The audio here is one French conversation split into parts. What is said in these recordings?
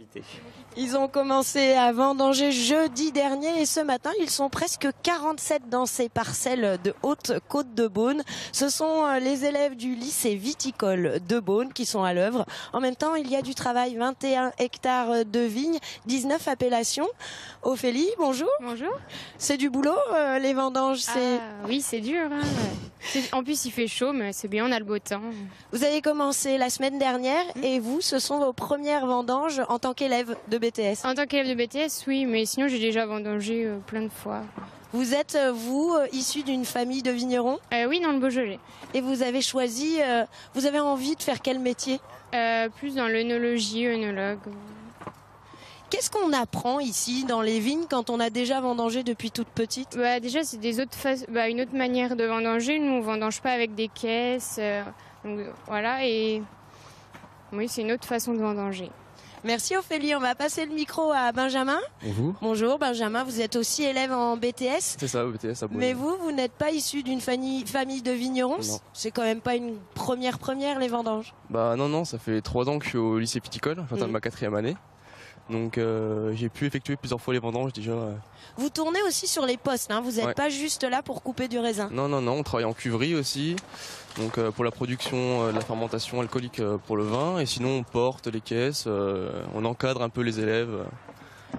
invité. Ils ont commencé à vendanger jeudi dernier et ce matin, ils sont presque 47 dans ces parcelles de Haute-Côte-de-Beaune. Ce sont les élèves du lycée viticole de Beaune qui sont à l'œuvre. En même temps, il y a du travail, 21 hectares de vignes, 19 appellations. Ophélie, bonjour. Bonjour. C'est du boulot, les vendanges, c'est... Oui, c'est dur. Hein. En plus, il fait chaud, mais c'est bien, on a le beau temps. Vous avez commencé la semaine dernière et vous, ce sont vos premières vendanges en tant qu'élève de BTS. En tant qu'élève de BTS, oui, mais sinon j'ai déjà vendangé plein de fois. Vous êtes, vous, issu d'une famille de vignerons? Oui, dans le Beaujolais. Et vous avez choisi, vous avez envie de faire quel métier? Plus dans l'œnologie, œnologue. Qu'est-ce qu'on apprend ici dans les vignes quand on a déjà vendangé depuis toute petite? Déjà, c'est une autre manière de vendanger. Nous, on vendange pas avec des caisses. Donc, voilà, et oui, c'est une autre façon de vendanger. Merci Ophélie, on va passer le micro à Benjamin. Bonjour. Bonjour Benjamin, vous êtes aussi élève en BTS. C'est ça, au BTS à Beaune. Mais vous n'êtes pas issu d'une famille de vignerons? Non. C'est quand même pas une première les vendanges? Bah non, ça fait 3 ans que je suis au lycée viticole, j'entame ma 4e année. Donc j'ai pu effectuer plusieurs fois les vendanges déjà. Vous tournez aussi sur les postes, hein. Vous n'êtes pas juste là pour couper du raisin. Non, on travaille en cuverie aussi. Donc pour la production de la fermentation alcoolique pour le vin. Et sinon on porte les caisses, on encadre un peu les élèves.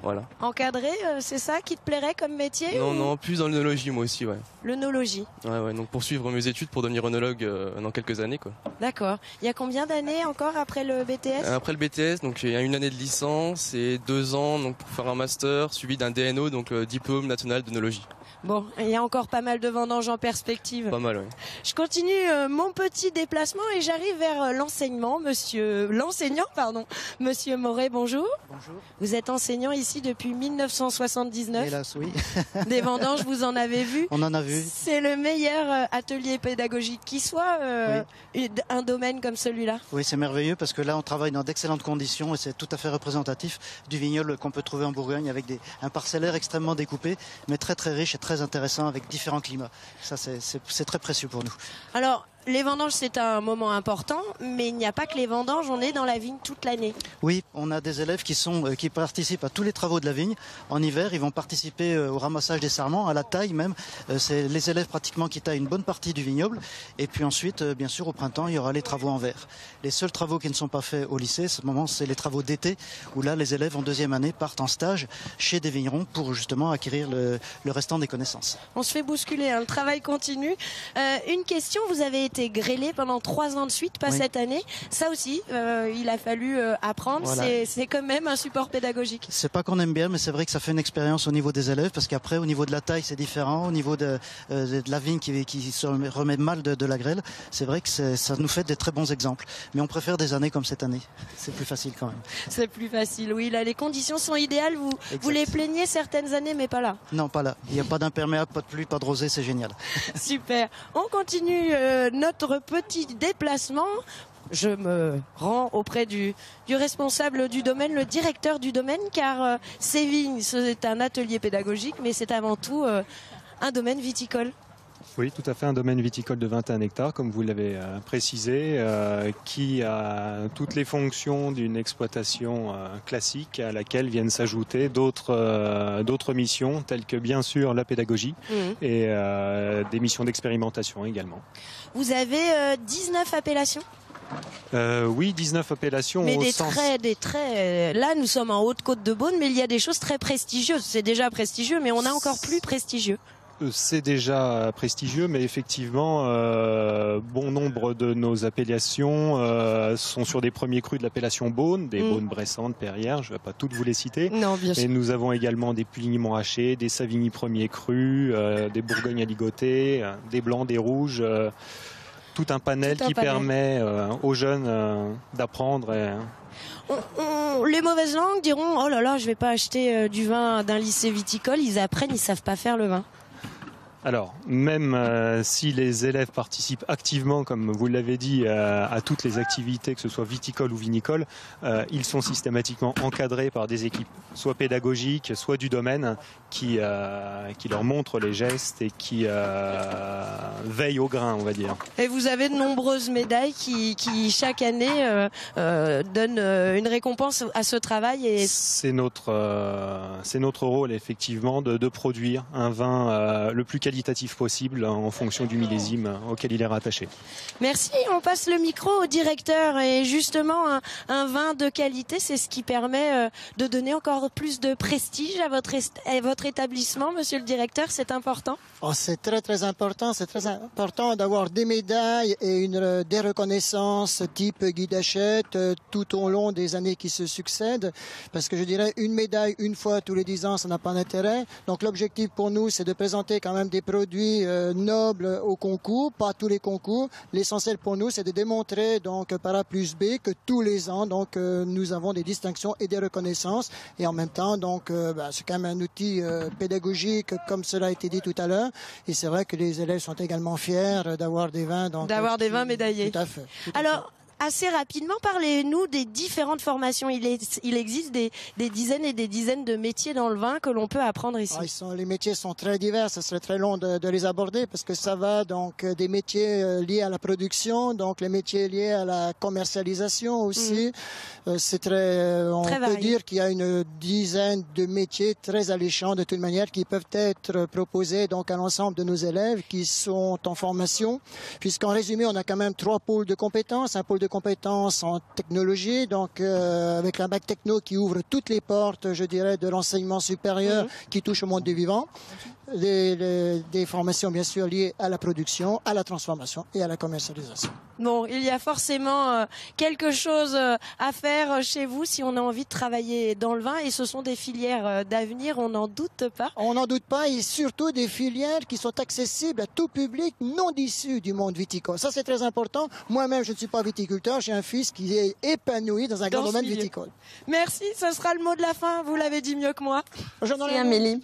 Voilà. Encadré, c'est ça qui te plairait comme métier? Non, plus dans l'œnologie moi aussi, ouais. L'œnologie. Ouais, donc poursuivre mes études pour devenir œnologue dans quelques années, quoi. D'accord. Il y a combien d'années encore après le BTS? Après le BTS, donc j'ai 1 année de licence et 2 ans donc pour faire un master suivi d'un DNO, donc le diplôme national d'œnologie. Bon, il y a encore pas mal de vendanges en perspective. Pas mal, oui. Je continue mon petit déplacement et j'arrive vers l'enseignant, monsieur Moret, bonjour. Bonjour. Vous êtes enseignant ici depuis 1979. Hélas, oui. Des vendanges, vous en avez vu? On en a vu. C'est le meilleur atelier pédagogique qui soit, un domaine comme celui-là. Oui, c'est merveilleux parce que là, on travaille dans d'excellentes conditions et c'est tout à fait représentatif du vignoble qu'on peut trouver en Bourgogne avec un parcellaire extrêmement découpé, mais très très riche et très intéressant avec différents climats. Ça, c'est très précieux pour nous. Alors, les vendanges, c'est un moment important, mais il n'y a pas que les vendanges, on est dans la vigne toute l'année. Oui, on a des élèves qui participent à tous les travaux de la vigne. En hiver, ils vont participer au ramassage des sarments, à la taille même. C'est les élèves pratiquement qui taillent une bonne partie du vignoble. Et puis ensuite, bien sûr, au printemps, il y aura les travaux en verre. Les seuls travaux qui ne sont pas faits au lycée, ce moment, c'est les travaux d'été, où là, les élèves en 2e année partent en stage chez des vignerons pour justement acquérir le restant des connaissances. On se fait bousculer, hein, le travail continue. Une question, vous avez été grêlé pendant 3 ans de suite, pas cette année. Ça aussi, il a fallu apprendre. Voilà. C'est quand même un support pédagogique. C'est pas qu'on aime bien, mais c'est vrai que ça fait une expérience au niveau des élèves, parce qu'après, au niveau de la taille, c'est différent. Au niveau de la vigne qui se remet mal de la grêle, c'est vrai que ça nous fait des très bons exemples. Mais on préfère des années comme cette année. C'est plus facile quand même. C'est plus facile, oui. Là, les conditions sont idéales. Vous les plaignez certaines années, mais pas là. Non, pas là. Il n'y a pas d'imperméable, pas de pluie, pas de rosée, c'est génial. Super. On continue notre petit déplacement. Je me rends auprès du responsable du domaine, le directeur du domaine, car ces vignes, c'est un atelier pédagogique, mais c'est avant tout un domaine viticole. Oui, tout à fait, un domaine viticole de 21 hectares, comme vous l'avez précisé, qui a toutes les fonctions d'une exploitation classique à laquelle viennent s'ajouter d'autres missions, telles que bien sûr la pédagogie et des missions d'expérimentation également. Vous avez 19 appellations ? Oui, 19 appellations. Mais des traits. Là, nous sommes en Haute-Côte-de-Beaune, mais il y a des choses très prestigieuses. C'est déjà prestigieux, mais on a encore plus prestigieux. C'est déjà prestigieux, mais effectivement, bon nombre de nos appellations sont sur des premiers crus de l'appellation Beaune, des Beaunes Bressandes, Perrières, je ne vais pas toutes vous les citer. Non, bien sûr. Et nous avons également des Puligny Montrachet, des Savigny premiers crus, des Bourgogne aligotés, des blancs, des rouges. Tout un panel qui permet aux jeunes d'apprendre. Les mauvaises langues diront « Oh là là, je ne vais pas acheter du vin d'un lycée viticole, ils apprennent, ils ne savent pas faire le vin ». Alors, même si les élèves participent activement, comme vous l'avez dit, à toutes les activités, que ce soit viticole ou vinicole, ils sont systématiquement encadrés par des équipes, soit pédagogiques, soit du domaine, qui leur montrent les gestes et qui veillent au grain, on va dire. Et vous avez de nombreuses médailles qui chaque année donnent une récompense à ce travail. Et c'est notre rôle, effectivement, de produire un vin le plus qualitatif possible en fonction du millésime auquel il est rattaché. Merci, on passe le micro au directeur et justement un vin de qualité, c'est ce qui permet de donner encore plus de prestige à votre établissement, monsieur le directeur, c'est important? Oh, c'est très important, c'est très important d'avoir des médailles et des reconnaissances type Guy d'Achette tout au long des années qui se succèdent, parce que je dirais une médaille une fois tous les 10 ans, ça n'a pas d'intérêt. Donc l'objectif pour nous, c'est de présenter quand même des produits nobles au concours, pas tous les concours. L'essentiel pour nous, c'est de démontrer donc par A plus B que tous les ans, donc nous avons des distinctions et des reconnaissances, et en même temps, donc c'est quand même un outil pédagogique, comme cela a été dit tout à l'heure. Et c'est vrai que les élèves sont également fiers d'avoir des vins, d'avoir des vins médaillés. Tout à fait. Alors, assez rapidement, parlez-nous des différentes formations. Il existe des dizaines et des dizaines de métiers dans le vin que l'on peut apprendre ici. Les métiers sont très divers, ce serait très long de les aborder parce que ça va donc des métiers liés à la production, donc les métiers liés à la commercialisation aussi. C'est on peut dire qu'il y a une dizaine de métiers très alléchants de toute manière qui peuvent être proposés donc à l'ensemble de nos élèves qui sont en formation, puisqu'en résumé on a quand même 3 pôles de compétences, un pôle de compétences en technologie, donc avec la bac techno qui ouvre toutes les portes, je dirais, de l'enseignement supérieur qui touche au monde du vivant. Des formations bien sûr liées à la production, à la transformation et à la commercialisation. Bon, il y a forcément quelque chose à faire chez vous si on a envie de travailler dans le vin et ce sont des filières d'avenir, on n'en doute pas. On n'en doute pas et surtout des filières qui sont accessibles à tout public non issu du monde viticole. Ça c'est très important. Moi-même je ne suis pas viticulteur, j'ai un fils qui est épanoui dans un grand domaine viticole. Merci, ce sera le mot de la fin, vous l'avez dit mieux que moi. Amélie.